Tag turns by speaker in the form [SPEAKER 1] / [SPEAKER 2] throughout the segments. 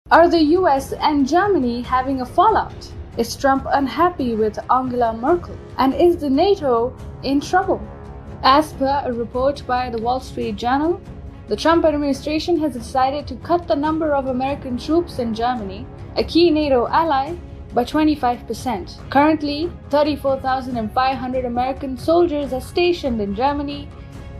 [SPEAKER 1] Are the US and Germany having a fallout? Is Trump unhappy with Angela Merkel? And is the NATO in trouble? As per a report by the Wall Street Journal, the Trump administration has decided to cut the number of American troops in Germany, a key NATO ally, by 25%. Currently, 34,500 American soldiers are stationed in Germany,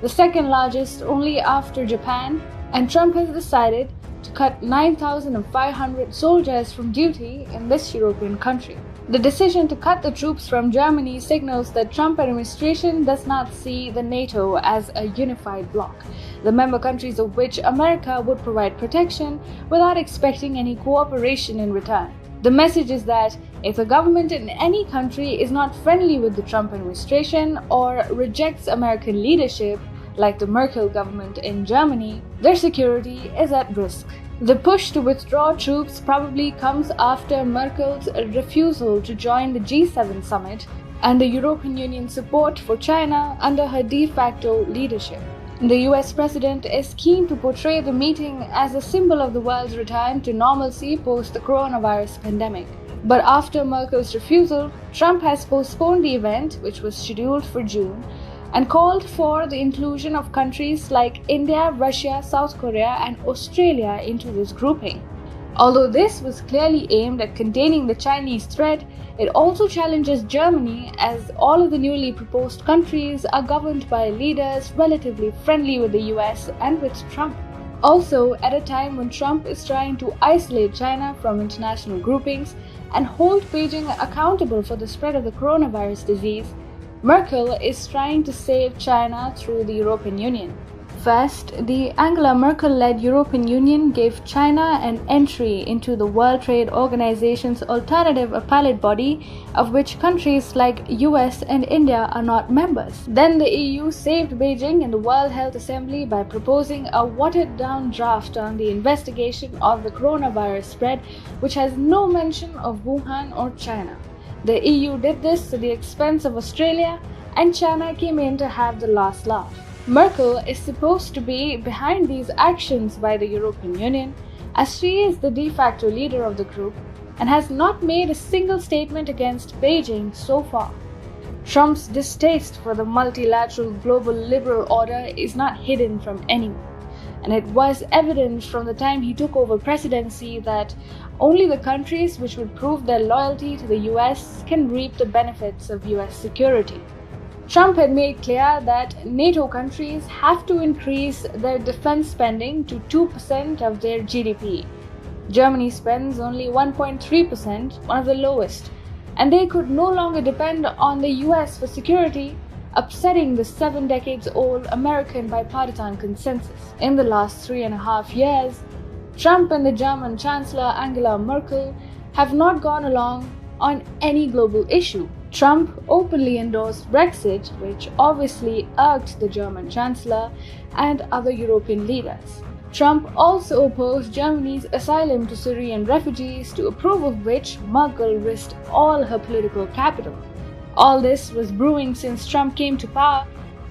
[SPEAKER 1] the second largest only after Japan, and Trump has decided to cut 9,500 soldiers from duty in this European country. The decision to cut the troops from Germany signals that Trump administration does not see the NATO as a unified bloc, the member countries of which America would provide protection without expecting any cooperation in return. The message is that if a government in any country is not friendly with the Trump administration or rejects American leadership, like the Merkel government in Germany, their security is at risk. The push to withdraw troops probably comes after Merkel's refusal to join the G7 summit and the European Union's support for China under her de facto leadership. The US president is keen to portray the meeting as a symbol of the world's return to normalcy post the coronavirus pandemic. But after Merkel's refusal, Trump has postponed the event, which was scheduled for June, and called for the inclusion of countries like India, Russia, South Korea, and Australia into this grouping. Although this was clearly aimed at containing the Chinese threat, it also challenges Germany, as all of the newly proposed countries are governed by leaders relatively friendly with the US and with Trump. Also, at a time when Trump is trying to isolate China from international groupings and hold Beijing accountable for the spread of the coronavirus disease, Merkel is trying to save China through the European Union. First, the Angela Merkel-led European Union gave China an entry into the World Trade Organization's alternative appellate body, of which countries like US and India are not members. Then the EU saved Beijing in the World Health Assembly by proposing a watered-down draft on the investigation of the coronavirus spread, which has no mention of Wuhan or China. The EU did this at the expense of Australia, and China came in to have the last laugh. Merkel is supposed to be behind these actions by the European Union, as she is the de facto leader of the group and has not made a single statement against Beijing so far. Trump's distaste for the multilateral global liberal order is not hidden from anyone, and it was evident from the time he took over presidency that only the countries which would prove their loyalty to the US can reap the benefits of US security. Trump had made clear that NATO countries have to increase their defense spending to 2% of their GDP. Germany spends only 1.3%, one of the lowest, and they could no longer depend on the US for security, upsetting the 7 decades old American bipartisan consensus. In the last 3.5 years, Trump and the German Chancellor Angela Merkel have not gone along on any global issue. Trump openly endorsed Brexit, which obviously irked the German Chancellor and other European leaders. Trump also opposed Germany's asylum to Syrian refugees, to approve of which Merkel risked all her political capital. All this was brewing since Trump came to power,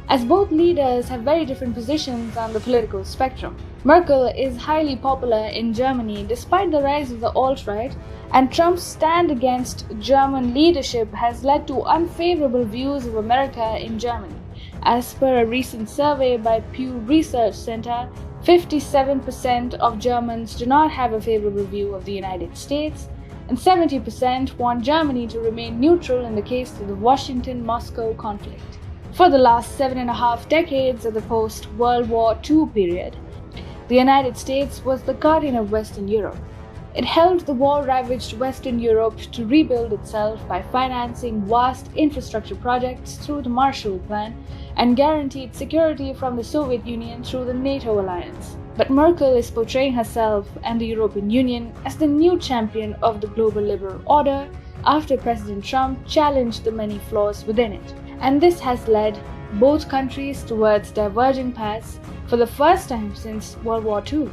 [SPEAKER 1] as both leaders have very different positions on the political spectrum. Merkel is highly popular in Germany despite the rise of the alt-right, and Trump's stand against German leadership has led to unfavorable views of America in Germany. As per a recent survey by Pew Research Center, 57% of Germans do not have a favorable view of the United States, and 70% want Germany to remain neutral in the case of the Washington-Moscow conflict. For the last 7.5 decades of the post-World War II period, the United States was the guardian of Western Europe. It helped the war-ravaged Western Europe to rebuild itself by financing vast infrastructure projects through the Marshall Plan and guaranteed security from the Soviet Union through the NATO alliance. But Merkel is portraying herself and the European Union as the new champion of the global liberal order after President Trump challenged the many flaws within it. And this has led both countries towards diverging paths for the first time since World War II.